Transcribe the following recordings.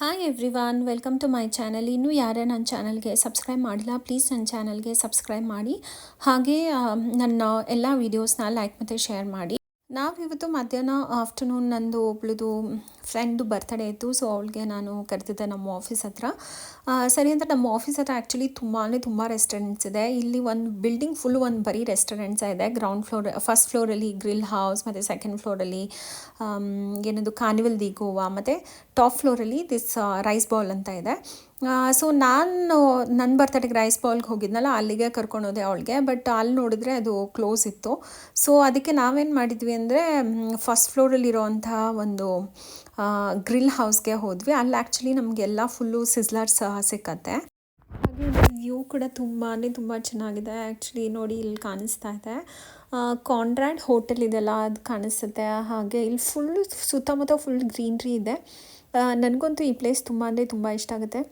Hi everyone, welcome to my channel. ಇನ್ನೂ ಯಾರೇ ನನ್ನ ಚಾನಲ್ಗೆ ಸಬ್ಸ್ಕ್ರೈಬ್ ಮಾಡಿಲ್ಲ, ಪ್ಲೀಸ್ ನನ್ನ ಚಾನಲ್ಗೆ ಸಬ್ಸ್ಕ್ರೈಬ್ ಮಾಡಿ. ಹಾಗೇ ನನ್ನ ಎಲ್ಲ ವೀಡಿಯೋಸ್ನ ಲೈಕ್ ಮತ್ತು ಶೇರ್ ಮಾಡಿ. ನಾವಿವತ್ತು ಮಧ್ಯಾಹ್ನ ಆಫ್ಟರ್ನೂನ್ ನಂದು ಒಬ್ಳದು ಫ್ರೆಂಡು ಬರ್ತಡೇ ಇತ್ತು. ಸೊ ಅವಳಿಗೆ ನಾನು ಕರೆದಿದ್ದೆ ನಮ್ಮ ಆಫೀಸ್ ಹತ್ರ. ಸರಿ ಅಂತ ನಮ್ಮ ಆಫೀಸ್ ಹತ್ರ ಆ್ಯಕ್ಚುಲಿ ತುಂಬ ರೆಸ್ಟೋರೆಂಟ್ಸ್ ಇದೆ. ಇಲ್ಲಿ ಒಂದು ಬಿಲ್ಡಿಂಗ್ ಫುಲ್ಲು ಒಂದು ಬರೀ ರೆಸ್ಟೋರೆಂಟ್ಸ್ ಇದೆ. ಗ್ರೌಂಡ್ ಫ್ಲೋರ್, ಫಸ್ಟ್ ಫ್ಲೋರಲ್ಲಿ ಗ್ರಿಲ್ ಹೌಸ್, ಮತ್ತು ಸೆಕೆಂಡ್ ಫ್ಲೋರಲ್ಲಿ ಏನದು ಕಾರ್ನಿವಲ್ ದಿ ಗೋವಾ, ಮತ್ತು ಟಾಪ್ ಫ್ಲೋರಲ್ಲಿ ದಿಸ್ ರೈಸ್ ಬೌಲ್ ಅಂತ ಇದೆ. ಸೊ ನಾನು ನನ್ನ ಬರ್ತಡೆಗೆ ರೈಸ್ ಬೌಲ್ಗೆ ಹೋಗಿದ್ನಲ್ಲ, ಅಲ್ಲಿಗೆ ಕರ್ಕೊಂಡು ಹೋದೆ ಅವಳಿಗೆ. ಬಟ್ ಅಲ್ಲಿ ನೋಡಿದ್ರೆ ಅದು ಕ್ಲೋಸ್ ಇತ್ತು. ಸೊ ಅದಕ್ಕೆ ನಾವೇನು ಮಾಡಿದ್ವಿ ಅಂದರೆ ಫಸ್ಟ್ ಫ್ಲೋರಲ್ಲಿರೋವಂಥ ಒಂದು ಗ್ರಿಲ್ ಹೌಸ್ಗೆ ಹೋದ್ವಿ. ಅಲ್ಲಿ ಆ್ಯಕ್ಚುಲಿ ನಮಗೆಲ್ಲ ಫುಲ್ಲು ಸಿಸ್ಲರ್ಸ್ ಸಿಕ್ಕತ್ತೆ. ಹಾಗೆ ವ್ಯೂ ಕೂಡ ತುಂಬ ಚೆನ್ನಾಗಿದೆ. ಆ್ಯಕ್ಚುಲಿ ನೋಡಿ, ಇಲ್ಲಿ ಕಾಣಿಸ್ತಾ ಇದೆ ಕಾನ್ರಾಡ್ ಹೋಟೆಲ್ ಇದೆಲ್ಲ, ಅದು ಕಾಣಿಸುತ್ತೆ. ಹಾಗೆ ಇಲ್ಲಿ ಫುಲ್ಲು ಸುತ್ತಮುತ್ತ ಫುಲ್ ಗ್ರೀನ್ರಿ ಇದೆ. ನನಗಂತೂ ಈ ಪ್ಲೇಸ್ ತುಂಬ ಇಷ್ಟ ಆಗುತ್ತೆ.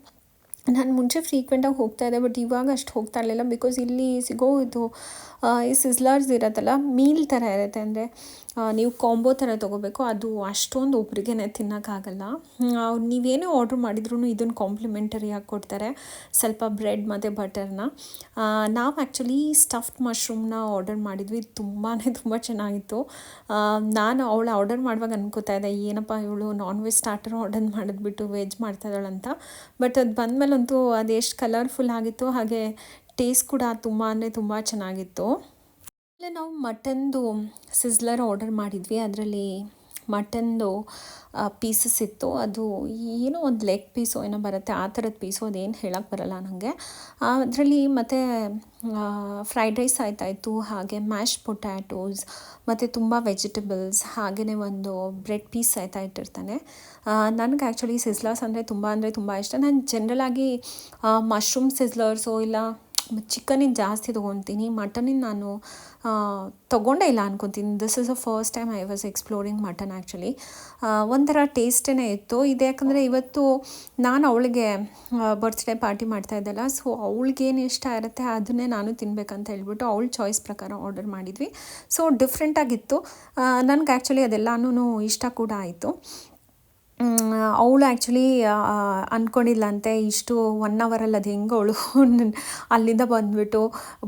ನಾನು ಮುಂಚೆ ಫ್ರೀಕ್ವೆಂಟಾಗಿ ಹೋಗ್ತಾಯಿದ್ದೆ, ಬಟ್ ಇವಾಗ ಅಷ್ಟು ಹೋಗ್ತಾ ಇರಲಿಲ್ಲ. ಬಿಕಾಸ್ ಇಲ್ಲಿ ಸಿಗೋ ಇದು ಈ ಸಿಸ್ಲರ್ಸ್ ಇರತ್ತಲ್ಲ, ಮೀಲ್ ಥರ ಇರುತ್ತೆ. ಅಂದರೆ ನೀವು ಕಾಂಬೋ ಥರ ತೊಗೋಬೇಕು. ಅದು ಅಷ್ಟೊಂದು ಒಬ್ರಿಗೆ ತಿನ್ನೋಕ್ಕಾಗಲ್ಲ. ನೀವೇನೇ ಆರ್ಡ್ರ್ ಮಾಡಿದ್ರೂ ಇದನ್ನು ಕಾಂಪ್ಲಿಮೆಂಟರಿಯಾಗಿ ಕೊಡ್ತಾರೆ, ಸ್ವಲ್ಪ ಬ್ರೆಡ್ ಮತ್ತು ಬಟರ್ನ. ನಾವು ಆ್ಯಕ್ಚುಲಿ ಸ್ಟಫ್ಡ್ ಮಶ್ರೂಮ್ನ ಆರ್ಡರ್ ಮಾಡಿದ್ವಿ. ತುಂಬ ಚೆನ್ನಾಗಿತ್ತು. ನಾನು ಅವಳು ಆರ್ಡರ್ ಮಾಡುವಾಗ ಅನ್ಕೋತಾ ಇದ್ದೆ, ಏನಪ್ಪ ಇವಳು ನಾನ್ ವೆಜ್ ಸ್ಟಾರ್ಟರ್ ಆರ್ಡರ್ ಮಾಡಿದ್ಬಿಟ್ಟು ವೆಜ್ ಮಾಡ್ತಾಯಿದ್ದಾಳಂತ. ಬಟ್ ಅದು ಬಂದಮೇಲಂತೂ ಅದೆಷ್ಟು ಕಲರ್ಫುಲ್ ಆಗಿತ್ತು, ಹಾಗೆ ಟೇಸ್ಟ್ ಕೂಡ ತುಂಬ ಚೆನ್ನಾಗಿತ್ತು. ಅಲ್ಲೇ ನಾವು ಮಟನ್ದು ಸಿಸ್ಲರ್ ಆರ್ಡರ್ ಮಾಡಿದ್ವಿ. ಅದರಲ್ಲಿ ಮಟನ್ದು ಪೀಸಸ್ ಇತ್ತು. ಅದು ಏನೋ ಒಂದು ಲೆಗ್ ಪೀಸು ಏನೋ ಬರುತ್ತೆ, ಆ ಥರದ ಪೀಸು, ಅದೇನು ಹೇಳೋಕ್ಕೆ ಬರಲ್ಲ ನನಗೆ. ಅದರಲ್ಲಿ ಮತ್ತು ಫ್ರೈಡ್ ರೈಸ್ ಆಯ್ತಾಯಿತು, ಹಾಗೆ ಮ್ಯಾಶ್ ಪೊಟ್ಯಾಟೋಸ್, ಮತ್ತು ತುಂಬ ವೆಜಿಟೇಬಲ್ಸ್, ಹಾಗೆಯೇ ಒಂದು ಬ್ರೆಡ್ ಪೀಸ್ ಇಟ್ಟಿರ್ತಾನೆ. ನನಗೆ ಆ್ಯಕ್ಚುಲಿ ಸಿಸ್ಲರ್ಸ್ ಅಂದರೆ ತುಂಬ ಇಷ್ಟ. ನಾನು ಜನ್ರಲಾಗಿ ಮಶ್ರೂಮ್ ಸಿಸ್ಲರ್ಸು ಇಲ್ಲ ಚಿಕನಿನ ಜಾಸ್ತಿ ತೊಗೊತೀನಿ. ಮಟನಿನ ನಾನು ತೊಗೊಂಡೇ ಇಲ್ಲ ಅನ್ಕೊತೀನಿ. This is the first time I was exploring mutton. Actually ಒಂಥರ ಟೇಸ್ಟೇ ಇತ್ತು. ಇದು ಯಾಕಂದರೆ ಇವತ್ತು ನಾನು ಅವಳಿಗೆ ಬರ್ತ್ಡೇ ಪಾರ್ಟಿ ಮಾಡ್ತಾಯಿದ್ದಲ್ಲ, ಸೊ ಅವಳಿಗೇನು ಇಷ್ಟ ಇರುತ್ತೆ ಅದನ್ನೇ ನಾನು ತಿನ್ನಬೇಕಂತ ಹೇಳ್ಬಿಟ್ಟು ಅವಳ ಚಾಯ್ಸ್ ಪ್ರಕಾರ ಆರ್ಡರ್ ಮಾಡಿದ್ವಿ. ಸೊ ಡಿಫ್ರೆಂಟಾಗಿತ್ತು. ನನಗೆ ಆ್ಯಕ್ಚುಲಿ ಅದೆಲ್ಲನೂ ಇಷ್ಟ ಕೂಡ ಆಯಿತು. ಅವಳು ಆ್ಯಕ್ಚುಲಿ ಅಂದ್ಕೊಂಡಿಲ್ಲಂತೆ ಇಷ್ಟು 1 ಅವರಲ್ಲಿ ಅದು ಹೆಂಗೆ ಅವಳು ಅಲ್ಲಿಂದ ಬಂದುಬಿಟ್ಟು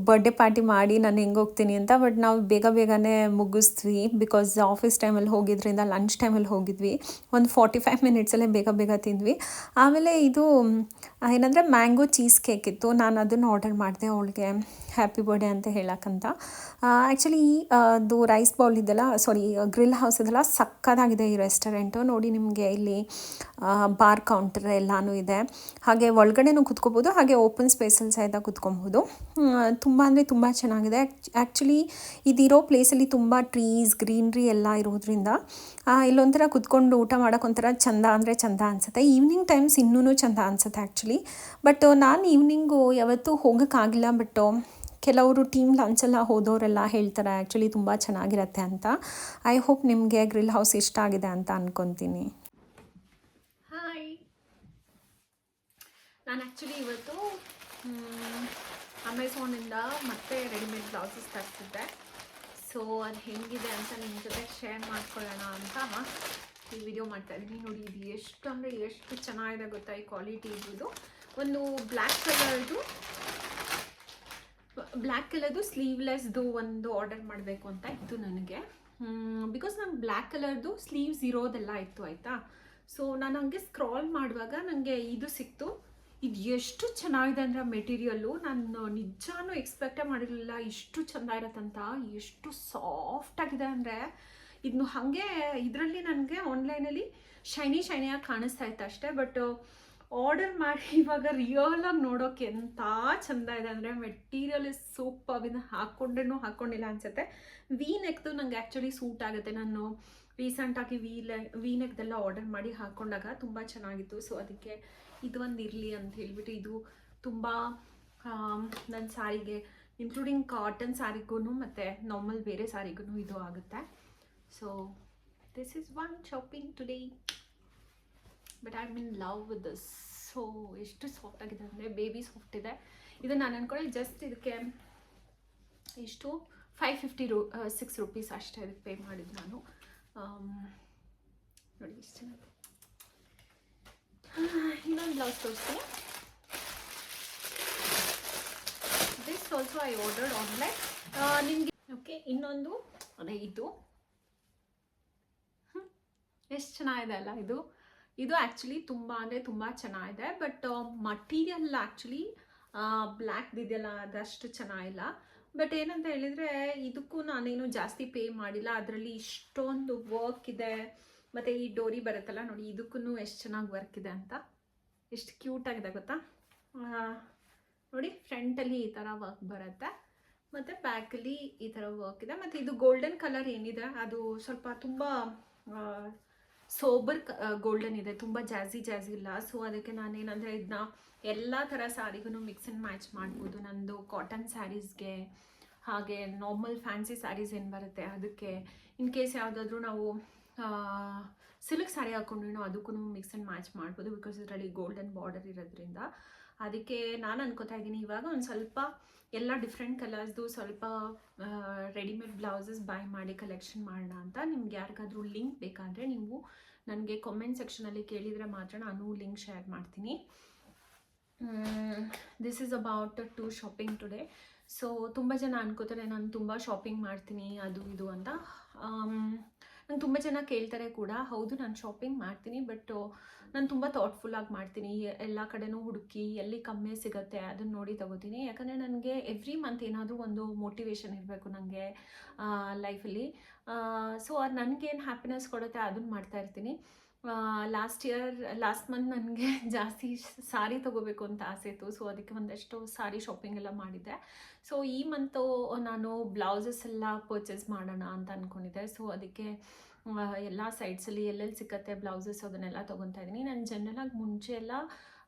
ಬರ್ಡೇ ಪಾರ್ಟಿ ಮಾಡಿ ನಾನು ಹೆಂಗೆ ಹೋಗ್ತೀನಿ ಅಂತ. ಬಟ್ ನಾವು ಬೇಗನೆ ಮುಗಿಸ್ದ್ವಿ. ಬಿಕಾಸ್ ಆಫೀಸ್ ಟೈಮಲ್ಲಿ ಹೋಗಿದ್ರಿಂದ ಲಂಚ್ ಟೈಮಲ್ಲಿ ಹೋಗಿದ್ವಿ. ಒಂದು 45 ಮಿನಿಟ್ಸಲ್ಲೇ ಬೇಗ ತಿಂದ್ವಿ. ಆಮೇಲೆ ಇದು ಏನಂದರೆ ಮ್ಯಾಂಗೋ ಚೀಸ್ ಕೇಕ್ ಇತ್ತು. ನಾನು ಅದನ್ನು ಆರ್ಡರ್ ಮಾಡಿದೆ ಅವಳಿಗೆ ಹ್ಯಾಪಿ ಬರ್ಡೇ ಅಂತ ಹೇಳೋಕ್ಕಂತ. ಆ್ಯಕ್ಚುಲಿ ಅದು ರೈಸ್ ಬೌಲ್ ಇದೆಲ್ಲ, ಗ್ರಿಲ್ ಹೌಸ್ ಇದೆಲ್ಲ ಸಕ್ಕತ್ತಾಗಿದೆ ಈ ರೆಸ್ಟೋರೆಂಟು. ನೋಡಿ, ನಿಮಗೆ ಇಲ್ಲಿ ಬಾರ್ ಕೌಂಟರ್ ಎಲ್ಲನೂ ಇದೆ. ಹಾಗೆ ಒಳಗಡೆನೂ ಕುತ್ಕೋಬೋದು, ಹಾಗೆ ಓಪನ್ ಸ್ಪೇಸಲ್ಲಿ ಸಹಿತ ಕುತ್ಕೊಬೋದು. ತುಂಬ ಚೆನ್ನಾಗಿದೆ. ಆ್ಯಕ್ಚುಲಿ ಇದಿರೋ ಪ್ಲೇಸಲ್ಲಿ ತುಂಬ ಟ್ರೀಸ್, ಗ್ರೀನ್ರಿ ಎಲ್ಲ ಇರೋದ್ರಿಂದ ಇಲ್ಲೊಂಥರ ಕುತ್ಕೊಂಡು ಊಟ ಮಾಡೋಕ್ಕೊಂಥರ ಚಂದ ಅನಿಸುತ್ತೆ. ಈವ್ನಿಂಗ್ ಟೈಮ್ಸ್ ಇನ್ನೂ ಚಂದ ಅನಿಸುತ್ತೆ ಆ್ಯಕ್ಚುಲಿ. ಬಟ್ ನಾನು ಈವ್ನಿಂಗು ಯಾವತ್ತೂ ಹೋಗೋಕ್ಕಾಗಿಲ್ಲ. ಬಟ್ ಕೆಲವರು ಟೀಮ್ ಲಂಚೆಲ್ಲ ಹೋದವರೆಲ್ಲ ಹೇಳ್ತಾರೆ ಆ್ಯಕ್ಚುಲಿ ತುಂಬ ಚೆನ್ನಾಗಿರುತ್ತೆ ಅಂತ. ಐ ಹೋಪ್ ನಿಮಗೆ ಗ್ರಿಲ್ ಹೌಸ್ ಇಷ್ಟ ಆಗಿದೆ ಅಂತ ಅಂದ್ಕೊತೀನಿ. ಹಾಯ್, ನಾನು ಆ್ಯಕ್ಚುಲಿ ಇವತ್ತು ಅಮೆಝಾನಿಂದ ಮತ್ತೆ ರೆಡಿಮೇಡ್ ಬ್ಲೌಸಸ್ ತರಿಸಿದ್ದೆ. ಸೊ ಅದು ಹೆಂಗಿದೆ ಅಂತ ನಿಮ್ಮ ಜೊತೆ ಶೇರ್ ಮಾಡ್ಕೊಳ್ಳೋಣ ಅಂತ ಈ ವಿಡಿಯೋ ಮಾಡ್ತಾಯಿದ್ದೀನಿ. ನೋಡಿ, ಇದು ಎಷ್ಟು ಚೆನ್ನಾಗಿದೆ ಗೊತ್ತಾ ಈ ಕ್ವಾಲಿಟಿ. ಇದು ಒಂದು ಬ್ಲ್ಯಾಕ್ ಕಲರ್ದು ಸ್ಲೀವ್ಲೆಸ್ದು ಒಂದು ಆರ್ಡರ್ ಮಾಡಬೇಕು ಅಂತ ಇತ್ತು ನನಗೆ. ಬಿಕಾಸ್ ನಂಗೆ ಬ್ಲ್ಯಾಕ್ ಕಲರ್ದು ಸ್ಲೀವ್ಸ್ ಇರೋದೆಲ್ಲ ಇತ್ತು, ಆಯಿತಾ. ಸೊ ನಾನು ಹಂಗೆ ಸ್ಕ್ರಾಲ್ ಮಾಡುವಾಗ ನನಗೆ ಇದು ಸಿಕ್ತು. ಇದು ಎಷ್ಟು ಚೆನ್ನಾಗಿದೆ ಅಂದರೆ ಮೆಟೀರಿಯಲ್ಲು, ನಾನು ನಿಜಾನು ಎಕ್ಸ್ಪೆಕ್ಟೇ ಮಾಡಿರಲಿಲ್ಲ ಇಷ್ಟು ಚೆಂದ ಇರತ್ತಂತ. ಎಷ್ಟು ಸಾಫ್ಟಾಗಿದೆ ಅಂದರೆ ಇದನ್ನು ಹಾಗೆ ಇದರಲ್ಲಿ ನನಗೆ ಆನ್ಲೈನಲ್ಲಿ ಶೈನಿಯಾಗಿ ಕಾಣಿಸ್ತಾ ಇತ್ತು ಅಷ್ಟೇ. ಬಟ್ ಆರ್ಡರ್ ಮಾಡಿ ಇವಾಗ ರಿಯಲಾಗಿ ನೋಡೋಕೆ ಎಂಥ ಚೆಂದ ಇದೆ ಅಂದರೆ ಮೆಟೀರಿಯಲ್ ಇಸ್ ಸೂಪರ್. ಇದನ್ನು ಹಾಕ್ಕೊಂಡಿಲ್ಲ ಅನಿಸುತ್ತೆ. ವಿ ನೆಕ್ದು ನನಗೆ ಆ್ಯಕ್ಚುಲಿ ಸೂಟ್ ಆಗುತ್ತೆ. ನಾನು ರೀಸೆಂಟಾಗಿ ವಿ ನೆಕ್ದೆಲ್ಲ ಆರ್ಡರ್ ಮಾಡಿ ಹಾಕ್ಕೊಂಡಾಗ ತುಂಬ ಚೆನ್ನಾಗಿತ್ತು. ಸೊ ಅದಕ್ಕೆ ಇದು ಒಂದು ಇರಲಿ ಅಂತ ಹೇಳಿಬಿಟ್ಟು ಇದು ತುಂಬ ನನ್ನ ಸ್ಯಾರಿಗೆ, ಇನ್ಕ್ಲೂಡಿಂಗ್ ಕಾಟನ್ ಸ್ಯಾರಿಗೂ ಮತ್ತು ನಾರ್ಮಲ್ ಬೇರೆ ಸ್ಯಾರಿಗೂ ಇದು ಆಗುತ್ತೆ. So this is one shopping today. But I am in love with this. So ಎಷ್ಟು ಸಾಫ್ಟ್ ಆಗಿದೆ ಅಂದರೆ ಬೇಬಿ ಸಾಫ್ಟ್ ಇದೆ. ಇದು ನಾನು ಅಂದ್ಕೊಳ್ಳಿ ಜಸ್ಟ್ ಇದಕ್ಕೆ ಎಷ್ಟು 6 ರೂಪೀಸ್ ಅಷ್ಟೇ ಇದಕ್ಕೆ ಪೇ ಮಾಡಿದ್ದು ನಾನು. ನೋಡಿ ಎಷ್ಟು ಚೆನ್ನಾಗಿದೆ. ಬ್ಲೌಸ್ ತೋರಿಸ್ತೀನಿ. This also I ordered online. ನಿಮಗೆ ಓಕೆ, ಇನ್ನೊಂದು ಅದೇ ಇದು ಎಷ್ಟು ಚೆನ್ನಾಗಿದೆ ಅಲ್ಲ ಇದು. ಇದು ಆ್ಯಕ್ಚುಲಿ ತುಂಬ ಅಂದರೆ ತುಂಬ ಚೆನ್ನಾಗಿದೆ, ಬಟ್ ಮಟೀರಿಯಲ್ ಆ್ಯಕ್ಚುಲಿ ಬ್ಲ್ಯಾಕ್ದಿದೆಯಲ್ಲ ಅದಷ್ಟು ಚೆನ್ನಾಗಿಲ್ಲ. ಬಟ್ ಏನಂತ ಹೇಳಿದರೆ ಇದಕ್ಕೂ ನಾನೇನು ಜಾಸ್ತಿ ಪೇ ಮಾಡಿಲ್ಲ. ಅದರಲ್ಲಿ ಇಷ್ಟೊಂದು ವರ್ಕ್ ಇದೆ, ಮತ್ತು ಈ ಡೋರಿ ಬರುತ್ತಲ್ಲ ನೋಡಿ, ಇದಕ್ಕೂ ಎಷ್ಟು ಚೆನ್ನಾಗಿ ವರ್ಕ್ ಇದೆ ಅಂತ, ಎಷ್ಟು ಕ್ಯೂಟಾಗಿದೆ ಗೊತ್ತಾ. ನೋಡಿ ಫ್ರಂಟಲ್ಲಿ ಈ ಥರ ವರ್ಕ್ ಬರುತ್ತೆ, ಮತ್ತು ಬ್ಯಾಕಲ್ಲಿ ಈ ಥರ ವರ್ಕ್ ಇದೆ. ಮತ್ತು ಇದು ಗೋಲ್ಡನ್ ಕಲರ್ ಏನಿದೆ ಅದು ಸ್ವಲ್ಪ ತುಂಬ ಸೋಬರ್ ಗೋಲ್ಡನ್ ಇದೆ, ತುಂಬ ಜಾಝಿ ಇಲ್ಲ. ಸೊ ಅದಕ್ಕೆ ನಾನೇನಂದರೆ ಇದನ್ನ ಎಲ್ಲ ಥರ ಸ್ಯಾರಿಗೂ ಮಿಕ್ಸ್ ಆ್ಯಂಡ್ ಮ್ಯಾಚ್ ಮಾಡ್ಬೋದು. ನಂದು ಕಾಟನ್ ಸ್ಯಾರೀಸ್ಗೆ, ಹಾಗೆ ನಾರ್ಮಲ್ ಫ್ಯಾನ್ಸಿ ಸ್ಯಾರೀಸ್ ಏನು ಬರುತ್ತೆ ಅದಕ್ಕೆ, ಇನ್ ಕೇಸ್ ಯಾವುದಾದ್ರೂ ನಾವು ಸಿಲ್ಕ್ ಸ್ಯಾರಿ ಹಾಕ್ಕೊಂಡ್ರೂ ಅದಕ್ಕೂ ಮಿಕ್ಸ್ ಆ್ಯಂಡ್ ಮ್ಯಾಚ್ ಮಾಡ್ಬೋದು, ಬಿಕಾಸ್ ಇದರಲ್ಲಿ ಗೋಲ್ಡನ್ ಬಾರ್ಡರ್ ಇರೋದ್ರಿಂದ. ಅದಕ್ಕೆ ನಾನು ಅನ್ಕೋತಾ ಇದ್ದೀನಿ ಇವಾಗ ಒಂದು ಸ್ವಲ್ಪ ಎಲ್ಲ ಡಿಫ್ರೆಂಟ್ ಕಲರ್ಸ್ದು ಸ್ವಲ್ಪ ರೆಡಿಮೇಡ್ ಬ್ಲೌಸಸ್ ಬೈ ಮಾಡಿ ಕಲೆಕ್ಷನ್ ಮಾಡೋಣ ಅಂತ. ನಿಮ್ಗೆ ಯಾರಿಗಾದ್ರೂ ಲಿಂಕ್ ಬೇಕಾದರೆ ನೀವು ನನಗೆ ಕಾಮೆಂಟ್ ಸೆಕ್ಷನಲ್ಲಿ ಕೇಳಿದರೆ ಮಾತ್ರ ನಾನು ಲಿಂಕ್ ಶೇರ್ ಮಾಡ್ತೀನಿ. This is about to shopping today. So ತುಂಬ ಜನ ಅನ್ಕೋತಾರೆ ನಾನು ತುಂಬ ಶಾಪಿಂಗ್ ಮಾಡ್ತೀನಿ ಅದು ಇದು ಅಂತ. ನಂಗೆ ತುಂಬ ಜನ ಕೇಳ್ತಾರೆ ಕೂಡ, ಹೌದು ನಾನು ಶಾಪಿಂಗ್ ಮಾಡ್ತೀನಿ, ಬಟ್ ನಾನು ತುಂಬ ಥಾಟ್ಫುಲ್ಲಾಗಿ ಮಾಡ್ತೀನಿ. ಎಲ್ಲ ಕಡೆನೂ ಹುಡುಕಿ ಎಲ್ಲಿ ಕಮ್ಮಿ ಸಿಗುತ್ತೆ ಅದನ್ನು ನೋಡಿ ತಗೋತೀನಿ. ಯಾಕಂದರೆ ನನಗೆ ಎವ್ರಿ ಮಂತ್ ಏನಾದರೂ ಒಂದು ಮೋಟಿವೇಶನ್ ಇರಬೇಕು ನನಗೆ ಲೈಫಲ್ಲಿ. ಸೊ ಅದು ನನಗೇನು ಹ್ಯಾಪಿನೆಸ್ ಕೊಡುತ್ತೆ ಅದನ್ನು ಮಾಡ್ತಾ ಇರ್ತೀನಿ. ಲಾಸ್ಟ್ ಮಂತ್ ನನಗೆ ಜಾಸ್ತಿ ಸಾರಿ ತೊಗೋಬೇಕು ಅಂತ ಆಸೆ ಇತ್ತು. ಸೊ ಅದಕ್ಕೆ ಒಂದಷ್ಟು ಸಾರಿ ಶಾಪಿಂಗ್ ಎಲ್ಲ ಮಾಡಿದ್ದೆ. ಸೊ ಈ ಮಂತು ನಾನು ಬ್ಲೌಸಸ್ ಎಲ್ಲ ಪರ್ಚೇಸ್ ಮಾಡೋಣ ಅಂತ ಅಂದ್ಕೊಂಡಿದ್ದೆ. ಸೊ ಅದಕ್ಕೆ ಎಲ್ಲ ಸೈಟ್ಸಲ್ಲಿ ಎಲ್ಲೆಲ್ಲಿ ಸಿಕ್ಕತ್ತೆ ಬ್ಲೌಸಸ್ ಅದನ್ನೆಲ್ಲ ತೊಗೊತಾ ಇದ್ದೀನಿ. ನಾನು ಜನರಲಾಗಿ ಮುಂಚೆ ಎಲ್ಲ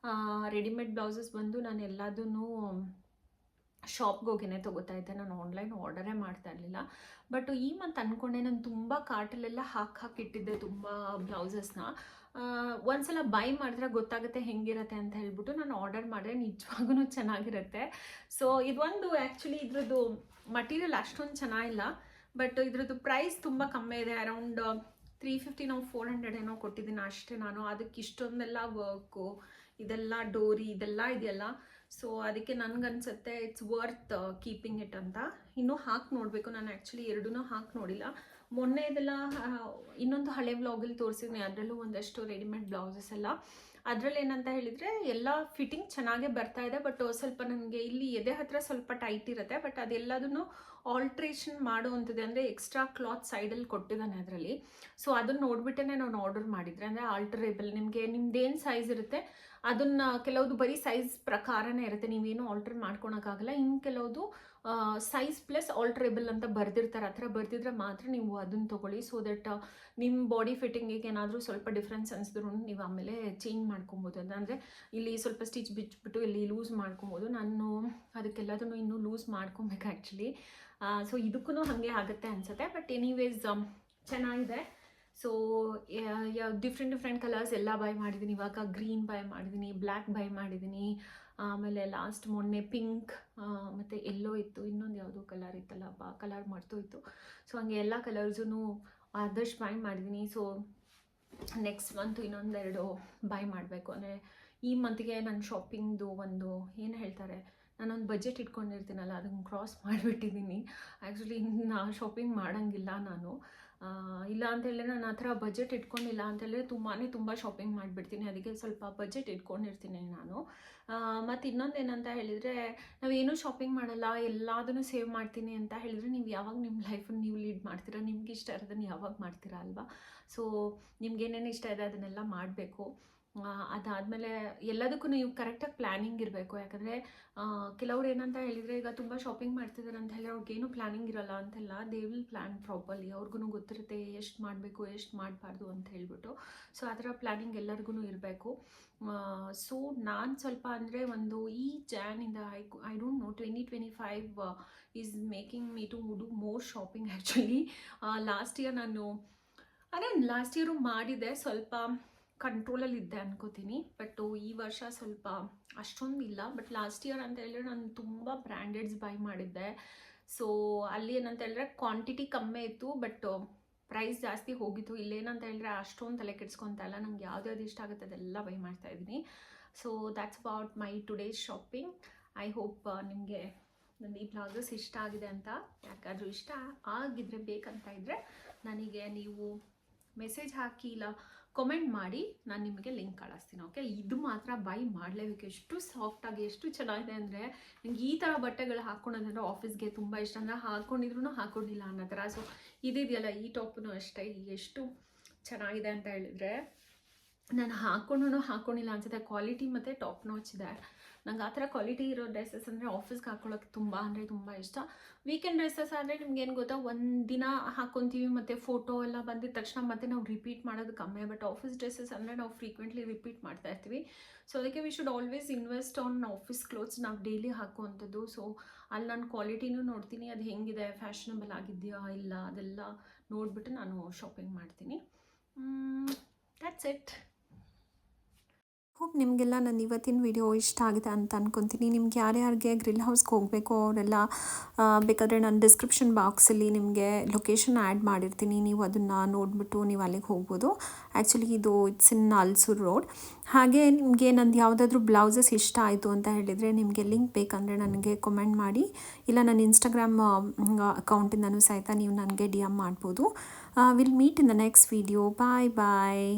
ರೆಡಿಮೇಡ್ ಬ್ಲೌಸಸ್ ಬಂದು ನಾನು ಎಲ್ಲದನ್ನೂ ಶಾಪ್ಗೆ ಹೋಗಿನೇ ತೊಗೋತಾ ಇದ್ದೆ, ನಾನು ಆನ್ಲೈನ್ ಆರ್ಡರೇ ಮಾಡ್ತಾ ಇರಲಿಲ್ಲ. ಬಟ್ ಈ ಮಂತ್ ಅಂದ್ಕೊಂಡೆ ನಾನು ತುಂಬ ಕಾರ್ಟಲ್ಲೆಲ್ಲ ಹಾಕಿಟ್ಟಿದ್ದೆ ತುಂಬ ಬ್ಲೌಸಸ್ನ. ಒಂದ್ಸಲ ಬೈ ಮಾಡಿದ್ರೆ ಗೊತ್ತಾಗುತ್ತೆ ಹೆಂಗಿರುತ್ತೆ ಅಂತ ಹೇಳ್ಬಿಟ್ಟು ನಾನು ಆರ್ಡರ್ ಮಾಡಿದ್ರೆ ನಿಜವಾಗೂ ಚೆನ್ನಾಗಿರುತ್ತೆ. ಸೊ ಇದೊಂದು ಆ್ಯಕ್ಚುಲಿ ಇದ್ರದ್ದು ಮಟೀರಿಯಲ್ ಅಷ್ಟೊಂದು ಚೆನ್ನಾಗಿಲ್ಲ, ಬಟ್ ಇದ್ರದ್ದು ಪ್ರೈಸ್ ತುಂಬ ಕಮ್ಮಿ ಇದೆ. ಅರೌಂಡ್ 350 400 ಏನೋ ಕೊಟ್ಟಿದ್ದೀನಿ ಅಷ್ಟೇ ನಾನು. ಅದಕ್ಕೆ ಇಷ್ಟೊಂದೆಲ್ಲ ವರ್ಕು ಇದೆಲ್ಲ ಡೋರಿ ಇದೆಲ್ಲ ಇದೆಯಲ್ಲ. ಸೊ ಅದಕ್ಕೆ ನನಗನ್ಸುತ್ತೆ ಇಟ್ಸ್ ವರ್ತ್ ಕೀಪಿಂಗ್ ಇಟ್ ಅಂತ. ಇನ್ನೂ ಹಾಕಿ ನೋಡಬೇಕು, ನಾನು ಆ್ಯಕ್ಚುಲಿ ಎರಡೂ ಹಾಕಿ ನೋಡಿಲ್ಲ. ಮೊನ್ನೆ ಇದೆಲ್ಲ ಇನ್ನೊಂದು ಹಳೆ ವ್ಲಾಗಲ್ಲಿ ತೋರಿಸಿದ್ದೀನಿ, ಅದರಲ್ಲೂ ಒಂದಷ್ಟು ರೆಡಿಮೇಡ್ ಬ್ಲೌಸಸ್ ಎಲ್ಲ. ಅದರಲ್ಲಿ ಏನಂತ ಹೇಳಿದರೆ ಎಲ್ಲ ಫಿಟ್ಟಿಂಗ್ ಚೆನ್ನಾಗೇ ಬರ್ತಾ ಇದೆ, ಬಟ್ ಸ್ವಲ್ಪ ನನಗೆ ಇಲ್ಲಿ ಎದೆ ಹತ್ರ ಸ್ವಲ್ಪ ಟೈಟ್ ಇರುತ್ತೆ. ಬಟ್ ಅದೆಲ್ಲದನ್ನು ಆಲ್ಟ್ರೇಷನ್ ಮಾಡುವಂಥದ್ದು, ಅಂದರೆ ಎಕ್ಸ್ಟ್ರಾ ಕ್ಲಾತ್ ಸೈಡಲ್ಲಿ ಕೊಟ್ಟಿದ್ದಾನೆ ಅದರಲ್ಲಿ. ಸೊ ಅದನ್ನು ನೋಡಿಬಿಟ್ಟೇ ನಾನು ಆರ್ಡರ್ ಮಾಡಿದರೆ, ಅಂದರೆ ಆಲ್ಟ್ರೇಬಲ್, ನಿಮಗೆ ನಿಮ್ದೇನು ಸೈಜ್ ಇರುತ್ತೆ ಅದನ್ನು ಕೆಲವುದು ಬರೀ ಸೈಜ್ ಪ್ರಕಾರನೇ ಇರುತ್ತೆ, ನೀವೇನು ಆಲ್ಟ್ರ್ ಮಾಡ್ಕೊಳಕ್ಕಾಗಲ್ಲ. ಇನ್ನು ಕೆಲವುದು ಸೈಜ್ ಪ್ಲಸ್ ಆಲ್ಟ್ರೇಬಲ್ ಅಂತ ಬರೆದಿರ್ತಾರೆ, ಆ ಥರ ಬರೆದಿದ್ರೆ ಮಾತ್ರ ನೀವು ಅದನ್ನು ತೊಗೊಳ್ಳಿ. ಸೊ ದಟ್ ನಿಮ್ಮ ಬಾಡಿ ಫಿಟ್ಟಿಂಗಿಗೆ ಏನಾದರೂ ಸ್ವಲ್ಪ ಡಿಫ್ರೆನ್ಸ್ ಅನಿಸಿದ್ರು ನೀವು ಆಮೇಲೆ ಚೇಂಜ್ ಮಾಡ್ಕೊಬೋದು. ಅಂದರೆ ಇಲ್ಲಿ ಸ್ವಲ್ಪ ಸ್ಟಿಚ್ ಬಿಚ್ಚಿಬಿಟ್ಟು ಇಲ್ಲಿ ಲೂಸ್ ಮಾಡ್ಕೊಬೋದು. ನಾನು ಅದಕ್ಕೆಲ್ಲದನ್ನು ಇನ್ನೂ ಲೂಸ್ ಮಾಡ್ಕೊಬೇಕು ಆ್ಯಕ್ಚುಲಿ. ಸೊ ಇದಕ್ಕೂ ಹಾಗೆ ಆಗುತ್ತೆ ಅನಿಸುತ್ತೆ. ಬಟ್ ಎನಿವೇಸ್ ಚೆನ್ನಾಗಿದೆ. ಸೊ ಡಿಫ್ರೆಂಟ್ ಕಲರ್ಸ್ ಎಲ್ಲ ಬೈ ಮಾಡಿದ್ದೀನಿ. ಇವಾಗ ಗ್ರೀನ್ ಬೈ ಮಾಡಿದ್ದೀನಿ, ಬ್ಲ್ಯಾಕ್ ಬೈ ಮಾಡಿದ್ದೀನಿ, ಆಮೇಲೆ ಲಾಸ್ಟ್ ಮೊನ್ನೆ ಪಿಂಕ್ ಮತ್ತು ಎಲ್ಲೋ ಇತ್ತು, ಇನ್ನೊಂದು ಯಾವುದೋ ಕಲರ್ ಇತ್ತಲ್ಲಪ್ಪ, ಕಲರ್ ಮರ್ತೋಯ್ತು. ಸೊ ಹಂಗೆ ಎಲ್ಲ ಕಲರ್ಸೂ ಆದಷ್ಟು ಬೈ ಮಾಡಿದ್ದೀನಿ. ಸೊ ನೆಕ್ಸ್ಟ್ ಮಂತು ಇನ್ನೊಂದೆರಡು ಬೈ ಮಾಡಬೇಕು. ಅಂದರೆ ಈ ಮಂತ್ಗೆ ನನ್ನ ಶಾಪಿಂಗ್ದು ಒಂದು ಏನು ಹೇಳ್ತಾರೆ, ನಾನೊಂದು ಬಜೆಟ್ ಇಟ್ಕೊಂಡಿರ್ತೀನಲ್ಲ ಅದನ್ನು ಕ್ರಾಸ್ ಮಾಡಿಬಿಟ್ಟಿದ್ದೀನಿ. ಆ್ಯಕ್ಚುಲಿ ಇನ್ನು ಶಾಪಿಂಗ್ ಮಾಡೋಂಗಿಲ್ಲ ನಾನು. ಇಲ್ಲ ಅಂತೇಳಿದ್ರೆ ನಾನು ಆ ಥರ ಬಜೆಟ್ ಇಟ್ಕೊಂಡಿಲ್ಲ ಅಂತೇಳಿದ್ರೆ ತುಂಬ ಶಾಪಿಂಗ್ ಮಾಡಿಬಿಡ್ತೀನಿ. ಅದಕ್ಕೆ ಸ್ವಲ್ಪ ಬಜೆಟ್ ಇಟ್ಕೊಂಡಿರ್ತೀನಿ ನಾನು. ಮತ್ತು ಇನ್ನೊಂದು ಏನಂತ ಹೇಳಿದರೆ, ನಾವೇನೂ ಶಾಪಿಂಗ್ ಮಾಡಲ್ಲ, ಎಲ್ಲದನ್ನು ಸೇವ್ ಮಾಡ್ತೀನಿ ಅಂತ ಹೇಳಿದರೆ ನೀವು ಯಾವಾಗ ನಿಮ್ಮ ಲೈಫನ್ನು ನೀವು ಲೀಡ್ ಮಾಡ್ತೀರಾ, ನಿಮ್ಗೆ ಇಷ್ಟ ಇರೋದನ್ನು ಯಾವಾಗ ಮಾಡ್ತೀರಾ ಅಲ್ವಾ. ಸೊ ನಿಮ್ಗೇನೇನು ಇಷ್ಟ ಇದೆ ಅದನ್ನೆಲ್ಲ ಮಾಡಬೇಕು. ಅದಾದಮೇಲೆ ಎಲ್ಲದಕ್ಕೂ ನೀವು ಕರೆಕ್ಟಾಗಿ ಪ್ಲ್ಯಾನಿಂಗ್ ಇರಬೇಕು. ಯಾಕಂದರೆ ಕೆಲವ್ರು ಏನಂತ ಹೇಳಿದರೆ, ಈಗ ತುಂಬ ಶಾಪಿಂಗ್ ಮಾಡ್ತಿದ್ದಾರೆ ಅಂತ ಹೇಳಿ ಅವ್ರಿಗೇನು ಪ್ಲ್ಯಾನಿಂಗ್ ಇರೋಲ್ಲ ಅಂತೆಲ್ಲ. ದೇ ವಿಲ್ ಪ್ಲ್ಯಾನ್ ಪ್ರಾಪರ್ಲಿ, ಅವ್ರಿಗೂ ಗೊತ್ತಿರುತ್ತೆ ಎಷ್ಟು ಮಾಡಬೇಕು ಎಷ್ಟು ಮಾಡಬಾರ್ದು ಅಂತ ಹೇಳ್ಬಿಟ್ಟು. ಸೊ ಆ ಥರ ಪ್ಲ್ಯಾನಿಂಗ್ ಎಲ್ಲರಿಗೂ ಇರಬೇಕು. ಸೊ ನಾನು ಸ್ವಲ್ಪ ಅಂದರೆ ಒಂದು ಈ ಜಾನಿಂದ I don't know 2025 is making me to do more shopping actually. Last year ಮಾಡಿದೆ, ಸ್ವಲ್ಪ ಕಂಟ್ರೋಲಲ್ಲಿ ಇದ್ದೆ ಅನ್ಕೋತೀನಿ. ಬಟ್ ಈ ವರ್ಷ ಸ್ವಲ್ಪ ಅಷ್ಟೊಂದು ಇಲ್ಲ. ಬಟ್ ಲಾಸ್ಟ್ ಇಯರ್ ಅಂತ ಹೇಳಿದ್ರೆ ನಾನು ತುಂಬ ಬ್ರ್ಯಾಂಡೆಡ್ಸ್ ಬೈ ಮಾಡಿದ್ದೆ. ಸೊ ಅಲ್ಲಿ ಏನಂತ ಹೇಳಿದ್ರೆ ಕ್ವಾಂಟಿಟಿ ಕಮ್ಮಿ ಇತ್ತು, ಬಟ್ ಪ್ರೈಸ್ ಜಾಸ್ತಿ ಹೋಗಿತ್ತು. ಇಲ್ಲೇನಂತ ಹೇಳಿದ್ರೆ ಅಷ್ಟೊಂದು ತಲೆ ಕೆಡಿಸ್ಕೊತಾ ಇಲ್ಲ, ನಂಗೆ ಯಾವ್ದು ಇಷ್ಟ ಆಗುತ್ತೆ ಅದೆಲ್ಲ ಬೈ ಮಾಡ್ತಾಯಿದ್ದೀನಿ. So that's about my today's shopping. I hope ನಿಮಗೆ ನನ್ನ ಈ ಬ್ಲೌಸಸ್ ಇಷ್ಟ ಆಗಿದೆ ಅಂತ. ಯಾಕಾದರೂ ಇಷ್ಟ ಆಗಿದ್ರೆ ಬೇಕಂತ ಇದ್ದರೆ ನನಗೆ ನೀವು ಮೆಸೇಜ್ ಹಾಕಿ ಇಲ್ಲ ಕಮೆಂಟ್ ಮಾಡಿ, ನಾನು ನಿಮಗೆ ಲಿಂಕ್ ಕಳಿಸ್ತೀನಿ. ಓಕೆ, ಇದು ಮಾತ್ರ ಬೈ ಮಾಡಲೇಬೇಕು. ಎಷ್ಟು ಸಾಫ್ಟಾಗಿ ಎಷ್ಟು ಚೆನ್ನಾಗಿದೆ ಅಂದರೆ, ನನಗೆ ಈ ಥರ ಬಟ್ಟೆಗಳು ಹಾಕ್ಕೊಳೋದಂದ್ರೆ ಆಫೀಸ್ಗೆ ತುಂಬ ಇಷ್ಟ. ಅಂದರೆ ಹಾಕ್ಕೊಂಡಿದ್ರು ಹಾಕ್ಕೊಂಡಿಲ್ಲ ಅನ್ನೋ ಥರ. ಸೊ ಇದೆಯಲ್ಲ, ಈ ಟಾಪು ಅಷ್ಟೇ ಎಷ್ಟು ಚೆನ್ನಾಗಿದೆ ಅಂತ ಹೇಳಿದರೆ, ನಾನು ಹಾಕ್ಕೊಂಡಿಲ್ಲ ಅನ್ಸುತ್ತೆ. ಕ್ವಾಲಿಟಿ ಮತ್ತು ಟಾಪ್ ನಾಚ್ ಇದೆ. ನಂಗೆ ಆ ಥರ ಕ್ವಾಲಿಟಿ ಇರೋ ಡ್ರೆಸ್ಸಸ್ ಅಂದರೆ ಆಫೀಸ್ಗೆ ಹಾಕ್ಕೊಳ್ಳೋಕ್ಕೆ ತುಂಬ ಇಷ್ಟ. ವೀಕೆಂಡ್ ಡ್ರೆಸ್ಸಸ್ ಆದರೆ ನಿಮ್ಗೇನು ಗೊತ್ತಾ, ಒಂದು ದಿನ ಹಾಕ್ಕೊತೀವಿ ಮತ್ತು ಫೋಟೋ ಎಲ್ಲ ಬಂದಿದ ತಕ್ಷಣ ಮತ್ತೆ ನಾವು ರಿಪೀಟ್ ಮಾಡೋದು ಕಮ್ಮಿ. ಬಟ್ ಆಫೀಸ್ ಡ್ರೆಸ್ಸಸ್ ಅಂದರೆ ನಾವು ಫ್ರೀಕ್ವೆಂಟ್ಲಿ ರಿಪೀಟ್ ಮಾಡ್ತಾ ಇರ್ತೀವಿ. ಸೊ ಅದಕ್ಕೆ we should always invest on office clothes, ನಾವು ಡೈಲಿ ಹಾಕುವಂಥದ್ದು. ಸೊ ಅಲ್ಲಿ ನಾನು ಕ್ವಾಲಿಟಿನೂ ನೋಡ್ತೀನಿ, ಅದು ಹೆಂಗಿದೆ, ಫ್ಯಾಷನಬಲ್ ಆಗಿದೆಯಾ ಇಲ್ಲ ಅದೆಲ್ಲ ನೋಡಿಬಿಟ್ಟು ನಾನು ಶಾಪಿಂಗ್ ಮಾಡ್ತೀನಿ. That's it. ಹೋಪ್ ನಿಮಗೆಲ್ಲ ನನ್ನ ಇವತ್ತಿನ ವಿಡಿಯೋ ಇಷ್ಟ ಆಗಿದೆ ಅಂತ ಅಂದ್ಕೊತೀನಿ. ನಿಮ್ಗೆ ಯಾರ್ಯಾರಿಗೆ ಗ್ರಿಲ್ ಹೌಸ್ಗೆ ಹೋಗಬೇಕು ಅವರೆಲ್ಲ ಬೇಕಾದರೆ ನಾನು ಡಿಸ್ಕ್ರಿಪ್ಷನ್ ಬಾಕ್ಸಲ್ಲಿ ನಿಮಗೆ ಲೊಕೇಶನ್ ಆ್ಯಡ್ ಮಾಡಿರ್ತೀನಿ. ನೀವು ಅದನ್ನು ನೋಡಿಬಿಟ್ಟು ನೀವು ಅಲ್ಲಿಗೆ ಹೋಗ್ಬೋದು. ಆ್ಯಕ್ಚುಲಿ ಇದು ಇಟ್ಸ್ ಇನ್ ಅಲ್ಸೂರು ರೋಡ್. ಹಾಗೆ ನಿಮಗೆ ನಂದು ಯಾವುದಾದ್ರೂ ಬ್ಲೌಸಸ್ ಇಷ್ಟ ಆಯಿತು ಅಂತ ಹೇಳಿದರೆ, ನಿಮಗೆ ಲಿಂಕ್ ಬೇಕಂದರೆ ನನಗೆ ಕಮೆಂಟ್ ಮಾಡಿ, ಇಲ್ಲ ನನ್ನ ಇನ್ಸ್ಟಾಗ್ರಾಮ್ ಅಕೌಂಟಿಂದನೂ ಸಹಿತ ನೀವು ನನಗೆ DM ಮಾಡ್ಬೋದು. Will meet in the next video. Bye.